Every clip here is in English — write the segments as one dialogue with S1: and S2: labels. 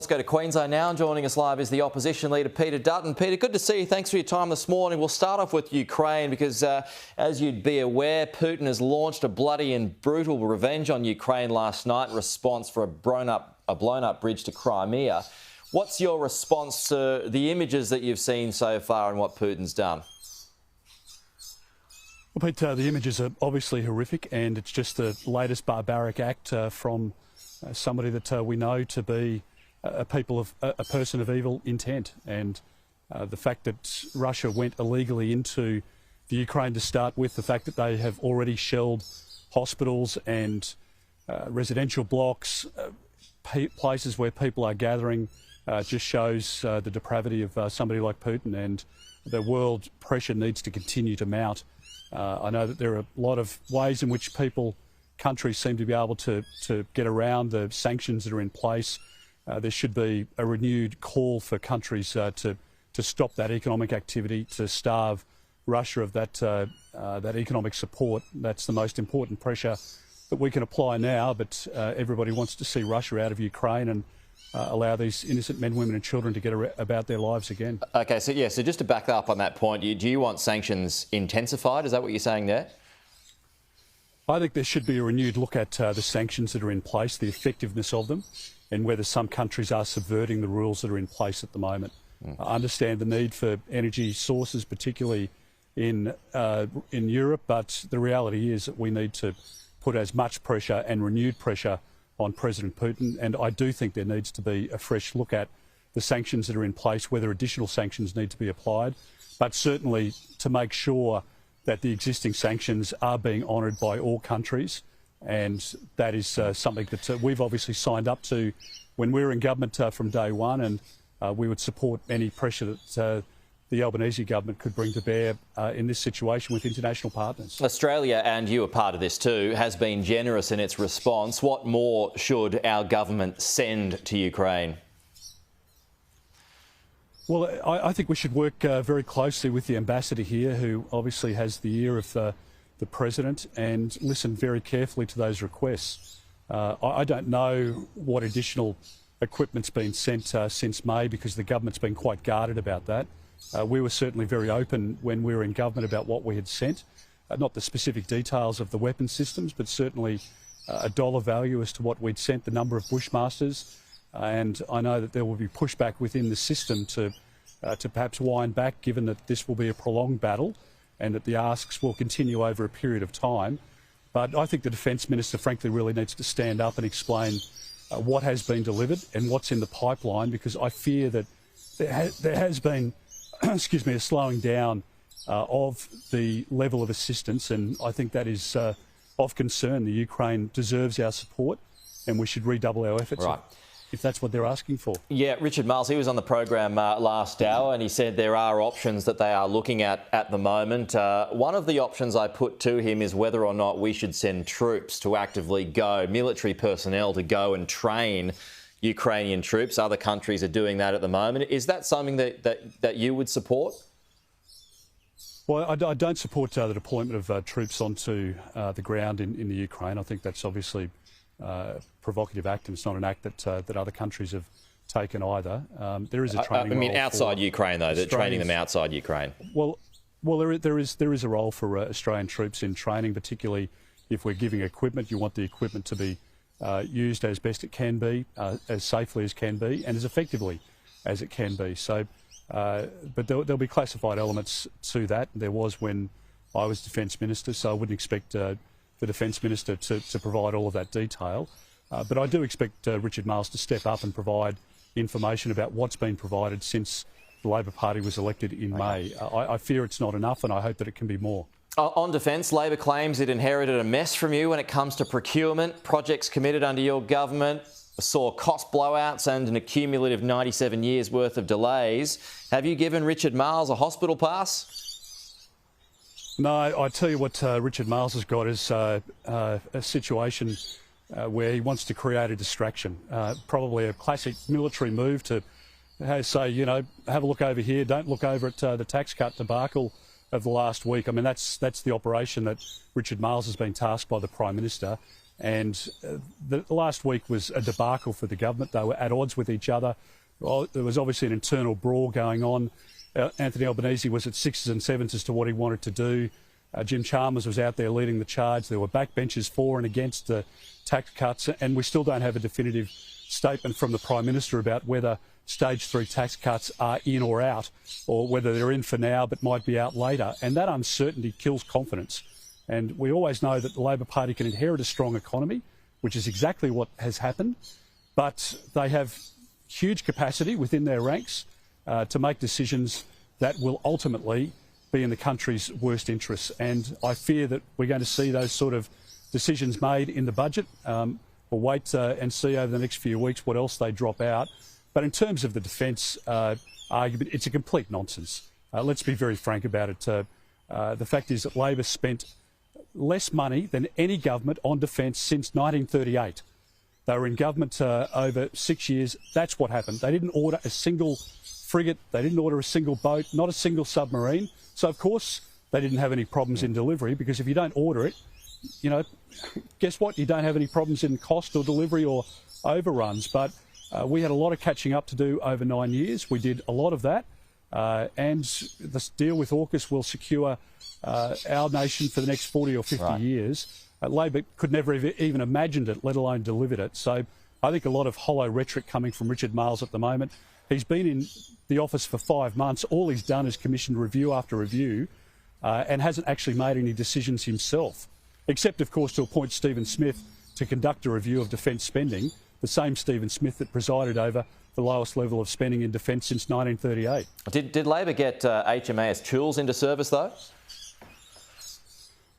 S1: Let's go to Queensland now, and joining us live is the Opposition Leader Peter Dutton. Peter, good to see you. Thanks for your time this morning. We'll start off with Ukraine because, as you'd be aware, Putin has launched a bloody and brutal revenge on Ukraine last night in response for a blown up bridge to Crimea. What's your response to the images that you've seen so far and what Putin's done?
S2: Well, Pete, the images are obviously horrific, and it's just the latest barbaric act from somebody that we know to be a person of evil intent. And the fact that Russia went illegally into the Ukraine to start with, the fact that they have already shelled hospitals and residential blocks, places where people are gathering, just shows the depravity of somebody like Putin, and the world pressure needs to continue to mount. I know that there are a lot of ways in which countries seem to be able to get around the sanctions that are in place. There should be a renewed call for countries to stop that economic activity, to starve Russia of that economic support. That's the most important pressure that we can apply now, but everybody wants to see Russia out of Ukraine and allow these innocent men, women and children to get about their lives again. OK,
S1: so just to back up on that point, do you want sanctions intensified? Is that what you're saying there?
S2: I think there should be a renewed look at the sanctions that are in place, the effectiveness of them, and whether some countries are subverting the rules that are in place at the moment. I understand the need for energy sources, particularly in Europe, but the reality is that we need to put as much pressure and renewed pressure on President Putin, and I do think there needs to be a fresh look at the sanctions that are in place, whether additional sanctions need to be applied, but certainly to make sure that the existing sanctions are being honoured by all countries. And that is something that we've obviously signed up to when we were in government from day one, and we would support any pressure that the Albanese government could bring to bear in this situation with international partners.
S1: Australia, and you are part of this too, has been generous in its response. What more should our government send to Ukraine?
S2: Well, I think we should work very closely with the ambassador here, who obviously has the ear of the President, and listen very carefully to those requests. I don't know what additional equipment's been sent since May, because the government's been quite guarded about that. We were certainly very open when we were in government about what we had sent, not the specific details of the weapon systems, but certainly a dollar value as to what we'd sent, the number of Bushmasters. And I know that there will be pushback within the system to perhaps wind back, given that this will be a prolonged battle and that the asks will continue over a period of time. But I think the Defence Minister, frankly, really needs to stand up and explain what has been delivered and what's in the pipeline, because I fear that there has been excuse me, a slowing down of the level of assistance, and I think that is of concern. The Ukraine deserves our support, and we should redouble our efforts.
S1: Right.
S2: If that's what they're asking for.
S1: Yeah, Richard Marles, he was on the program last hour, and he said there are options that they are looking at the moment. One of the options I put to him is whether or not we should send troops to actively go, military personnel to go and train Ukrainian troops. Other countries are doing that at the moment. Is that something that you would support?
S2: Well, I don't support the deployment of troops onto the ground in the Ukraine. I think that's obviously a provocative act, and it's not an act that other countries have taken either. There is a training.
S1: I mean, outside Ukraine though, they're training them outside Ukraine.
S2: Well, there is a role for Australian troops in training, particularly if we're giving equipment. You want the equipment to be used as best it can be, as safely as can be, and as effectively as it can be. So, but there'll be classified elements to that. There was when I was Defence Minister, so I wouldn't expect the Defence Minister to provide all of that detail. But I do expect Richard Marles to step up and provide information about what's been provided since the Labor Party was elected in May. I fear it's not enough, and I hope that it can be more.
S1: On defence, Labor claims it inherited a mess from you when it comes to procurement. Projects committed under your government saw cost blowouts and an accumulative 97 years' worth of delays. Have you given Richard Marles a hospital pass?
S2: No, I tell you what Richard Marles has got is a situation where he wants to create a distraction. Probably a classic military move to say, you know, have a look over here, don't look over at the tax cut debacle of the last week. I mean, that's the operation that Richard Marles has been tasked by the Prime Minister, And the last week was a debacle for the government. They were at odds with each other. Well, there was obviously an internal brawl going on. Anthony Albanese was at sixes and sevens as to what he wanted to do. Jim Chalmers was out there leading the charge. There were backbenchers for and against the tax cuts, and we still don't have a definitive statement from the Prime Minister about whether stage 3 tax cuts are in or out, or whether they're in for now but might be out later. And that uncertainty kills confidence. And we always know that the Labor Party can inherit a strong economy, which is exactly what has happened, but they have huge capacity within their ranks to make decisions that will ultimately be in the country's worst interests. And I fear that we're going to see those sort of decisions made in the budget. We'll wait and see over the next few weeks what else they drop out. But in terms of the defence argument, it's a complete nonsense. Let's be very frank about it. The fact is that Labor spent less money than any government on defence since 1938. They were in government over 6 years. That's what happened. They didn't order a single frigate. They didn't order a single boat, not a single submarine. So, of course, they didn't have any problems in delivery, because if you don't order it, you know, guess what? You don't have any problems in cost or delivery or overruns. But we had a lot of catching up to do over 9 years. We did a lot of that. And this deal with AUKUS will secure our nation for the next 40 or 50 years. Labor could never have even imagined it, let alone delivered it. So I think a lot of hollow rhetoric coming from Richard Marles at the moment. He's been in the office for 5 months. All he's done is commissioned review after review and hasn't actually made any decisions himself, except, of course, to appoint Stephen Smith to conduct a review of defence spending, the same Stephen Smith that presided over the lowest level of spending in defence since 1938.
S1: Did Labor get HMAS Choules into service, though?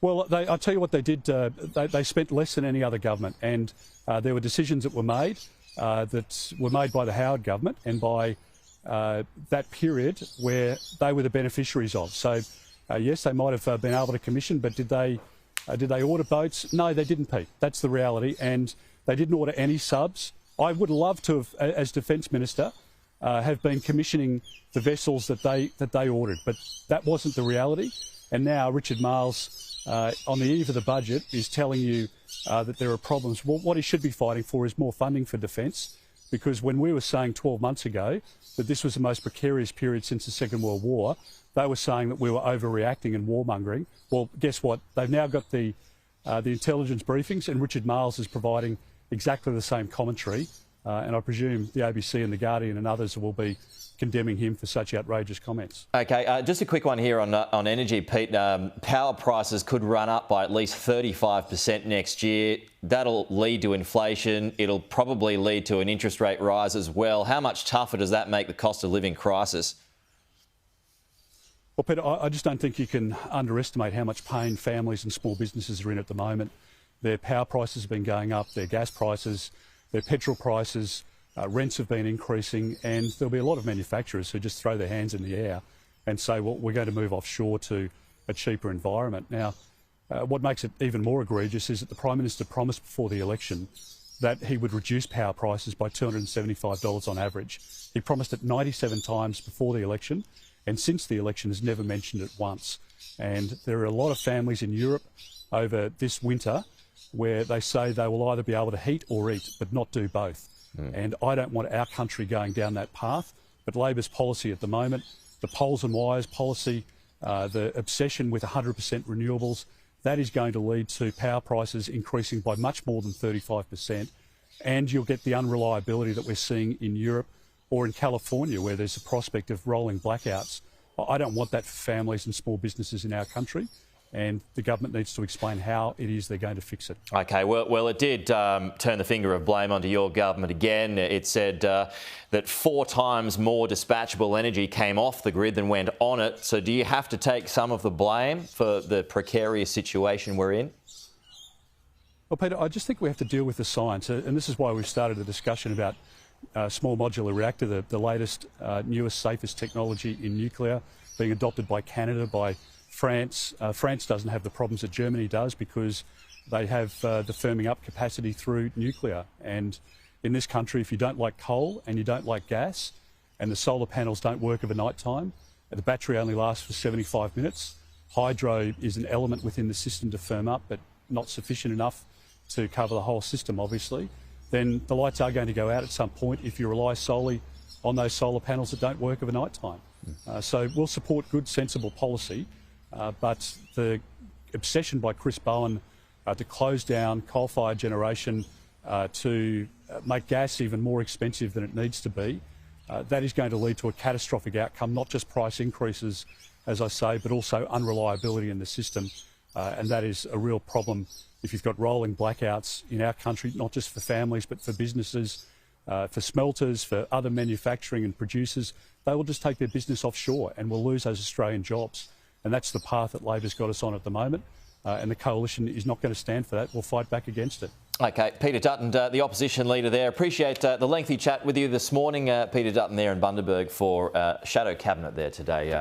S2: Well, I'll tell you what they did. They spent less than any other government, and there were decisions that were made by the Howard government and by that period where they were the beneficiaries of. So, yes, they might have been able to commission, but did they order boats? No, they didn't, Pete. That's the reality, and they didn't order any subs. I would love to have, as Defence Minister, have been commissioning the vessels that they ordered, but that wasn't the reality. And now Richard Marles, on the eve of the budget, is telling you that there are problems. Well, what he should be fighting for is more funding for defence, because when we were saying 12 months ago that this was the most precarious period since the Second World War, they were saying that we were overreacting and warmongering. Well, guess what? They've now got the intelligence briefings, and Richard Marles is providing exactly the same commentary. And I presume the ABC and The Guardian and others will be condemning him for such outrageous comments.
S1: OK, just a quick one here on energy, Pete. Power prices could run up by at least 35% next year. That'll lead to inflation. It'll probably lead to an interest rate rise as well. How much tougher does that make the cost of living crisis?
S2: Well, Peter, I just don't think you can underestimate how much pain families and small businesses are in at the moment. Their power prices have been going up, their gas prices, their petrol prices, rents have been increasing, and there'll be a lot of manufacturers who just throw their hands in the air and say, well, we're going to move offshore to a cheaper environment. Now, what makes it even more egregious is that the Prime Minister promised before the election that he would reduce power prices by $275 on average. He promised it 97 times before the election, and since the election has never mentioned it once. And there are a lot of families in Europe over this winter where they say they will either be able to heat or eat, but not do both. And I don't want our country going down that path. But Labor's policy at the moment, the poles and wires policy, the obsession with 100% renewables, that is going to lead to power prices increasing by much more than 35%. And you'll get the unreliability that we're seeing in Europe or in California, where there's a prospect of rolling blackouts. I don't want that for families and small businesses in our country. And the government needs to explain how it is they're going to fix it. OK, well, it did turn the finger of blame onto your government again. It said that 4 times more dispatchable energy came off the grid than went on it. So do you have to take some of the blame for the precarious situation we're in? Well, Peter, I just think we have to deal with the science. And this is why we've started a discussion about small modular reactor, the latest, newest, safest technology in nuclear, being adopted by Canada, by France. France doesn't have the problems that Germany does because they have the firming up capacity through nuclear. And in this country, if you don't like coal and you don't like gas and the solar panels don't work over night time, the battery only lasts for 75 minutes, hydro is an element within the system to firm up, but not sufficient enough to cover the whole system, obviously, then the lights are going to go out at some point if you rely solely on those solar panels that don't work over night time. So we'll support good, sensible policy, but the obsession by Chris Bowen to close down coal-fired generation, to make gas even more expensive than it needs to be, that is going to lead to a catastrophic outcome, not just price increases, as I say, but also unreliability in the system. And that is a real problem if you've got rolling blackouts in our country, not just for families, but for businesses, for smelters, for other manufacturing and producers. They will just take their business offshore and we'll lose those Australian jobs. And that's the path that Labor's got us on at the moment. And the coalition is not going to stand for that. We'll fight back against it.
S1: OK, Peter Dutton, the opposition leader there. Appreciate the lengthy chat with you this morning. Peter Dutton there in Bundaberg for Shadow Cabinet there today.